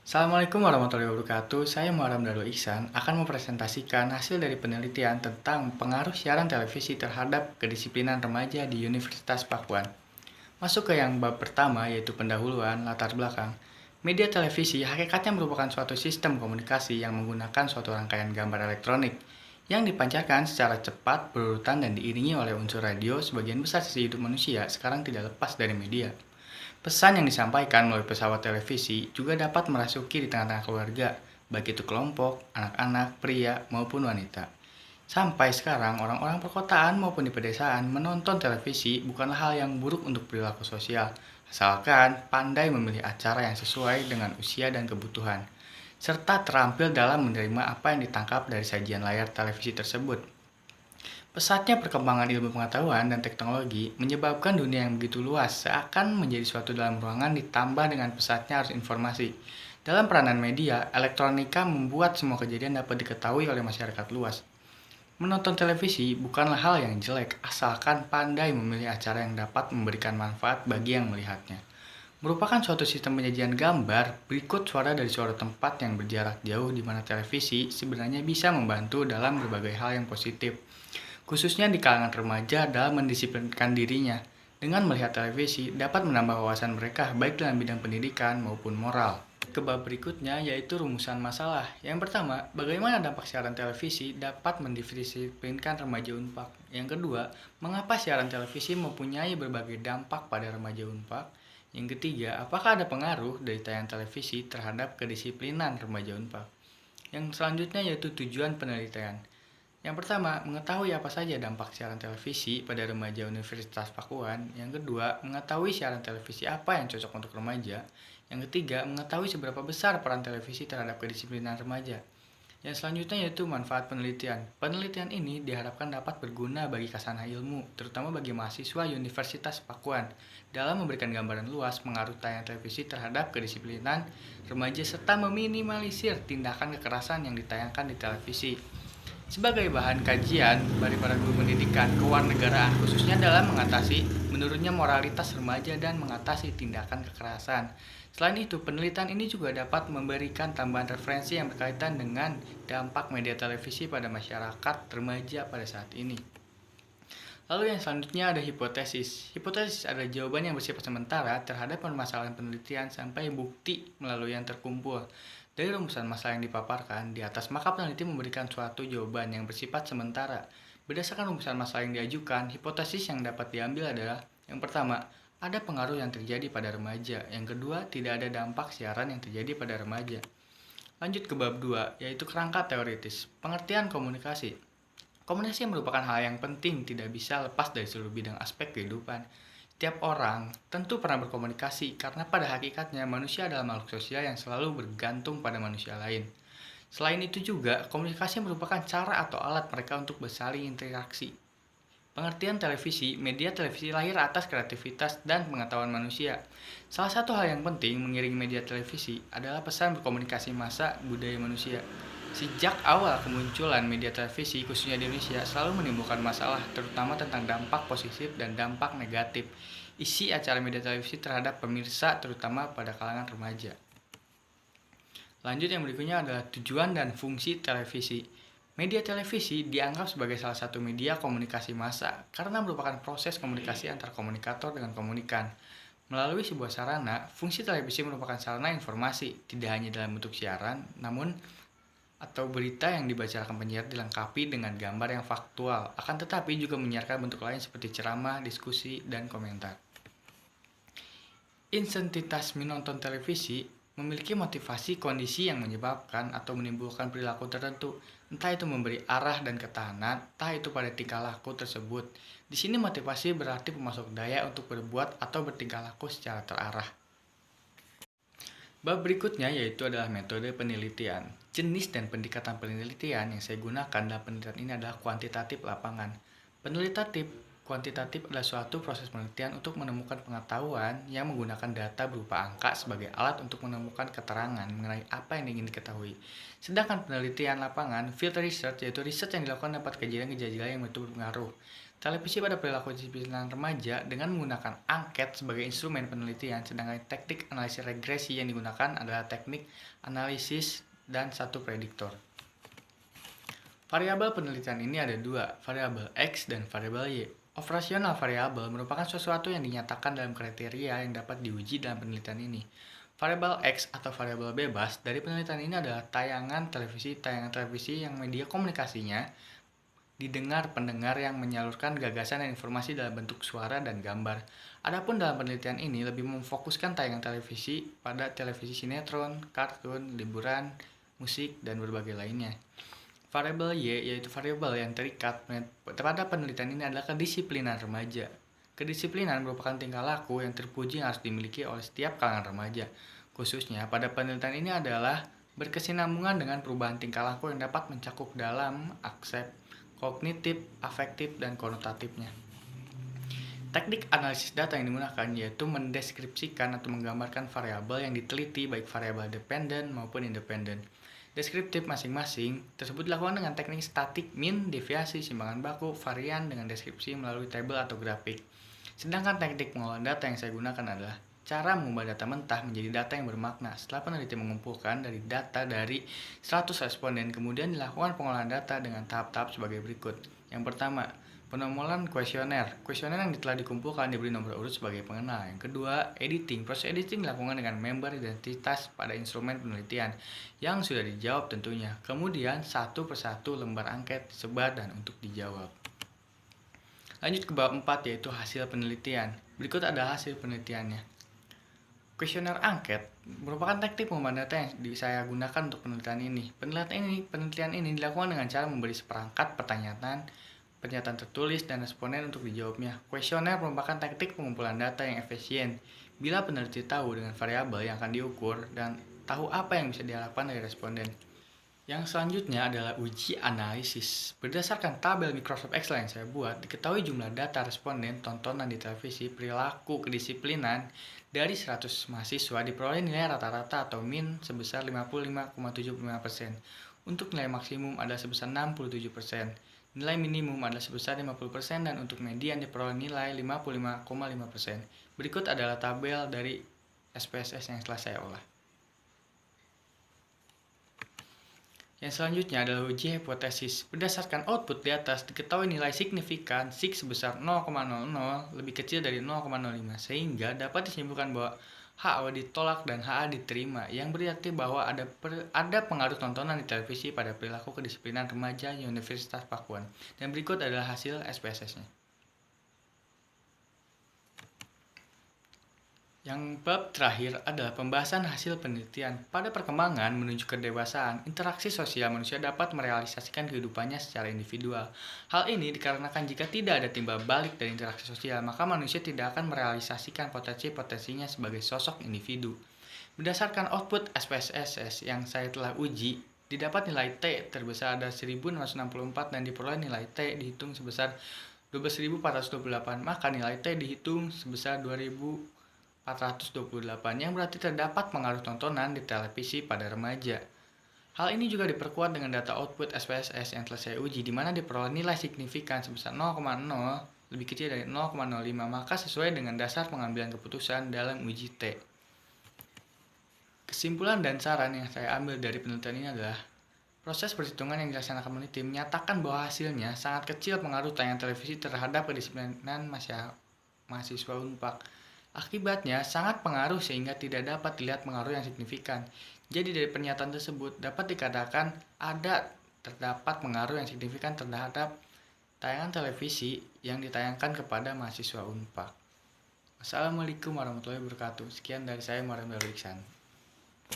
Assalamualaikum warahmatullahi wabarakatuh. Saya Muharam Darul Ihsan akan mempresentasikan hasil dari penelitian tentang pengaruh siaran televisi terhadap kedisiplinan remaja di Universitas Pakuan. Masuk ke yang bab pertama, yaitu pendahuluan latar belakang. Media televisi hakikatnya merupakan suatu sistem komunikasi yang menggunakan suatu rangkaian gambar elektronik yang dipancarkan secara cepat, berurutan, dan diiringi oleh unsur radio. Sebagian besar sisi hidup manusia sekarang tidak lepas dari media. Pesan yang disampaikan melalui pesawat televisi juga dapat merasuki di tengah-tengah keluarga, baik itu kelompok, anak-anak, pria, maupun wanita. Sampai sekarang, orang-orang perkotaan maupun di pedesaan menonton televisi bukanlah hal yang buruk untuk perilaku sosial, asalkan pandai memilih acara yang sesuai dengan usia dan kebutuhan, serta terampil dalam menerima apa yang ditangkap dari sajian layar televisi tersebut. Pesatnya perkembangan ilmu pengetahuan dan teknologi menyebabkan dunia yang begitu luas seakan menjadi suatu dalam ruangan ditambah dengan pesatnya arus informasi. Dalam peranan media, elektronika membuat semua kejadian dapat diketahui oleh masyarakat luas. Menonton televisi bukanlah hal yang jelek, asalkan pandai memilih acara yang dapat memberikan manfaat bagi yang melihatnya. Merupakan suatu sistem penyajian gambar, berikut suara dari suara tempat yang berjarak jauh di mana televisi sebenarnya bisa membantu dalam berbagai hal yang positif, khususnya di kalangan remaja dalam mendisiplinkan dirinya. Dengan melihat televisi, dapat menambah wawasan mereka baik dalam bidang pendidikan maupun moral. Ke bab berikutnya yaitu rumusan masalah. Yang pertama, bagaimana dampak siaran televisi dapat mendisiplinkan remaja Unpad. Yang kedua, mengapa siaran televisi mempunyai berbagai dampak pada remaja Unpad. Yang ketiga, apakah ada pengaruh dari tayangan televisi terhadap kedisiplinan remaja Unpad. Yang selanjutnya yaitu tujuan penelitian. Yang pertama, mengetahui apa saja dampak siaran televisi pada remaja Universitas Pakuan. Yang kedua, mengetahui siaran televisi apa yang cocok untuk remaja. Yang ketiga, mengetahui seberapa besar peran televisi terhadap kedisiplinan remaja. Yang selanjutnya yaitu manfaat penelitian. Penelitian ini diharapkan dapat berguna bagi kasanah ilmu, terutama bagi mahasiswa Universitas Pakuan, dalam memberikan gambaran luas pengaruh tayangan televisi terhadap kedisiplinan remaja serta meminimalisir tindakan kekerasan yang ditayangkan di televisi. Sebagai bahan kajian bagi para guru pendidikan kewarganegaraan khususnya dalam mengatasi menurunnya moralitas remaja dan mengatasi tindakan kekerasan. Selain itu, penelitian ini juga dapat memberikan tambahan referensi yang berkaitan dengan dampak media televisi pada masyarakat remaja pada saat ini. Lalu yang selanjutnya ada hipotesis. Hipotesis adalah jawaban yang bersifat sementara terhadap permasalahan penelitian sampai bukti melalui yang terkumpul. Dari rumusan masalah yang dipaparkan di atas, maka peneliti memberikan suatu jawaban yang bersifat sementara. Berdasarkan rumusan masalah yang diajukan, hipotesis yang dapat diambil adalah: yang pertama, ada pengaruh yang terjadi pada remaja. Yang kedua, tidak ada dampak siaran yang terjadi pada remaja. Lanjut ke bab 2, yaitu kerangka teoritis. Pengertian komunikasi. Komunikasi merupakan hal yang penting, tidak bisa lepas dari seluruh bidang aspek kehidupan. Setiap orang tentu pernah berkomunikasi karena pada hakikatnya manusia adalah makhluk sosial yang selalu bergantung pada manusia lain. Selain itu juga, komunikasi merupakan cara atau alat mereka untuk bersaling interaksi. Pengertian televisi, media televisi lahir atas kreativitas dan pengetahuan manusia. Salah satu hal yang penting mengiringi media televisi adalah pesan berkomunikasi massa budaya manusia. Sejak awal kemunculan media televisi, khususnya di Indonesia, selalu menimbulkan masalah, terutama tentang dampak positif dan dampak negatif isi acara media televisi terhadap pemirsa, terutama pada kalangan remaja. Lanjut, yang berikutnya adalah tujuan dan fungsi televisi. Media televisi dianggap sebagai salah satu media komunikasi massa karena merupakan proses komunikasi antar komunikator dengan komunikan. Melalui sebuah sarana, fungsi televisi merupakan sarana informasi, tidak hanya dalam bentuk siaran, namun atau berita yang dibacakan penyiar dilengkapi dengan gambar yang faktual, akan tetapi juga menyiarkan bentuk lain seperti ceramah, diskusi, dan komentar. Intensitas menonton televisi memiliki motivasi kondisi yang menyebabkan atau menimbulkan perilaku tertentu, entah itu memberi arah dan ketahanan, entah itu pada tingkah laku tersebut. Di sini motivasi berarti pemasok daya untuk berbuat atau bertingkah laku secara terarah. Bab berikutnya yaitu adalah metode penelitian. Jenis dan pendekatan penelitian yang saya gunakan dalam penelitian ini adalah kuantitatif lapangan. Penelitatif kuantitatif adalah suatu proses penelitian untuk menemukan pengetahuan yang menggunakan data berupa angka sebagai alat untuk menemukan keterangan mengenai apa yang ingin diketahui. Sedangkan penelitian lapangan, field research, yaitu riset yang dilakukan dapat kejadian-kejadian yang betul berpengaruh. Televisi pada perilaku disiplinan remaja dengan menggunakan angket sebagai instrumen penelitian, sedangkan teknik analisis regresi yang digunakan adalah teknik analisis dan satu prediktor. Variabel penelitian ini ada dua, variabel X dan variabel Y. Operasional variabel merupakan sesuatu yang dinyatakan dalam kriteria yang dapat diuji dalam penelitian ini. Variabel X atau variabel bebas dari penelitian ini adalah tayangan televisi yang media komunikasinya didengar pendengar yang menyalurkan gagasan dan informasi dalam bentuk suara dan gambar. Adapun dalam penelitian ini lebih memfokuskan tayangan televisi pada televisi sinetron, kartun, liburan, musik, dan berbagai lainnya. Variabel Y yaitu variabel yang terikat pada penelitian ini adalah kedisiplinan remaja. Kedisiplinan merupakan tingkah laku yang terpuji yang harus dimiliki oleh setiap kalangan remaja. Khususnya pada penelitian ini adalah berkesinambungan dengan perubahan tingkah laku yang dapat mencakup dalam aspek kognitif, afektif, dan konotatifnya. Teknik analisis data yang digunakan yaitu mendeskripsikan atau menggambarkan variabel yang diteliti baik variabel dependen maupun independen. Deskriptif masing-masing tersebut dilakukan dengan teknik statik, min, deviasi, simbangan baku, varian dengan deskripsi melalui tabel atau grafik. Sedangkan teknik pengolahan data yang saya gunakan adalah cara mengubah data mentah menjadi data yang bermakna. Setelah peneliti mengumpulkan dari data dari 100 responden, kemudian dilakukan pengolahan data dengan tahap-tahap sebagai berikut. Yang pertama, penomoran kuesioner. Kuesioner yang telah dikumpulkan diberi nomor urut sebagai pengenal. Yang kedua, editing. Proses editing dilakukan dengan member identitas pada instrumen penelitian yang sudah dijawab tentunya. Kemudian, satu persatu lembar angket disebar dan untuk dijawab. Lanjut ke bab 4 yaitu hasil penelitian. Berikut ada hasil penelitiannya. Kuesioner angket merupakan teknik pengembangan data yang saya gunakan untuk penelitian ini. Penelitian ini dilakukan dengan cara memberi seperangkat pernyataan tertulis dan responden untuk dijawabnya. Kuesioner merupakan teknik pengumpulan data yang efisien. Bila peneliti tahu dengan variabel yang akan diukur dan tahu apa yang bisa diharapkan dari responden. Yang selanjutnya adalah uji analisis. Berdasarkan tabel Microsoft Excel yang saya buat, diketahui jumlah data responden tontonan di televisi perilaku kedisiplinan dari 100 mahasiswa diperoleh nilai rata-rata atau min sebesar 55,75%. Untuk nilai maksimum adalah sebesar 67%. Nilai minimum adalah sebesar 50% dan untuk median diperoleh nilai 55,5%. Berikut adalah tabel dari SPSS yang telah saya olah. Yang selanjutnya adalah uji hipotesis. Berdasarkan output di atas, diketahui nilai signifikan SIG sebesar 0,00 lebih kecil dari 0,05 sehingga dapat disimpulkan bahwa HA ditolak dan HA diterima, yang berarti bahwa ada pengaruh tontonan di televisi pada perilaku kedisiplinan remaja Universitas Pakuan. Dan berikut adalah hasil SPSS-nya. Yang bab terakhir adalah pembahasan hasil penelitian. Pada perkembangan menuju kedewasaan, interaksi sosial manusia dapat merealisasikan kehidupannya secara individual. Hal ini dikarenakan jika tidak ada timbal balik dari interaksi sosial, maka manusia tidak akan merealisasikan potensi-potensinya sebagai sosok individu. Berdasarkan output SPSS yang saya telah uji, didapat nilai T terbesar ada 1664 dan diperoleh nilai T dihitung sebesar 12.428, maka nilai T dihitung sebesar 2.428 yang berarti terdapat pengaruh tontonan di televisi pada remaja. Hal ini juga diperkuat dengan data output SPSS yang telah saya uji di mana diperoleh nilai signifikan sebesar 0,0 lebih kecil dari 0,05 maka sesuai dengan dasar pengambilan keputusan dalam uji T. Kesimpulan dan saran yang saya ambil dari penelitian ini adalah proses perhitungan yang dilaksanakan peneliti menyatakan bahwa hasilnya sangat kecil pengaruh tayangan televisi terhadap kedisiplinan mahasiswa Unpad. Akibatnya sangat pengaruh sehingga tidak dapat dilihat pengaruh yang signifikan. Jadi dari pernyataan tersebut dapat dikatakan terdapat pengaruh yang signifikan terhadap tayangan televisi yang ditayangkan kepada mahasiswa Unpad. Wassalamualaikum warahmatullahi wabarakatuh. Sekian dari saya, Muhammad Darul Iksan.